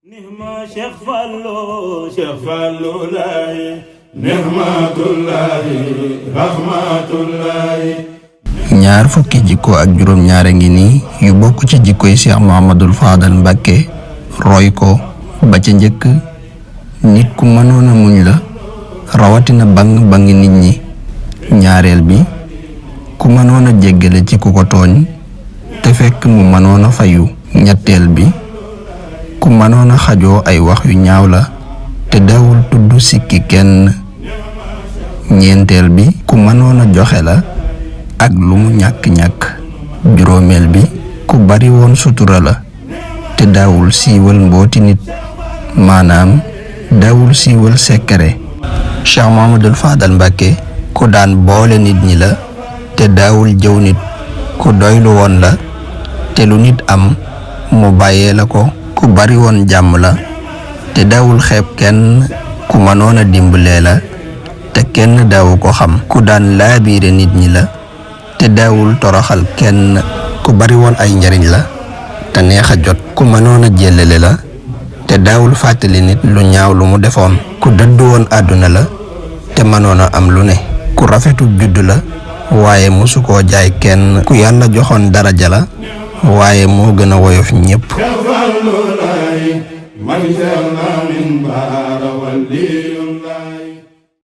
nihma Cheikh Fallou laay nihmatullahi rahmatullahi. ñaar fukki jikko ak juróom ñaare ngi nii yu bokk ci jikkoy Cheikh Mouhamadoul Fadal Mbacké roy ko ba ca njëkk nit ku mënoon a muñ la rawatina bang nit ñi. ñaareel bi ku mënoon a jéggale ci ku ko tooñ te fekk mu mënoon a fayu. ñetteel bi ku mënoon a xajoo ay wax yu ñaaw la te dawul tudd sikki kenn. ñeenteel bi ku mënoon a joxe la ak lu mu ñàkk-ñàkk. juróomeel bi ku bari woon sutura la te daawul siiwal mbooti nit, maanaam daawul siiwal sekkare. Cheikh Mouhamadoul Fadal Mbacké ku daan boole nit ñi la te daawul jëw nit, ku doylu woon la te lu nit am mu bàyyee la ko, ku bari woon jàmm la te daawul xeeb kenn, ku mënoon a dimbalee la te kenn daawu ko xam, ku daan laabiire nit ñi la te daawul toroxal kenn, ku bari woon ay njariñ la te neex a jot, ku mënoon a jëlale la te daawul fàttali nit lu ñaaw lu mu defoon, ku dëddu woon àdduna la te mënoon a am lu ne, ku rafetu judd la waaye mosu koo jaay kenn, ku yàlla joxoon daraja la waaye moo gën a woyof ñépp.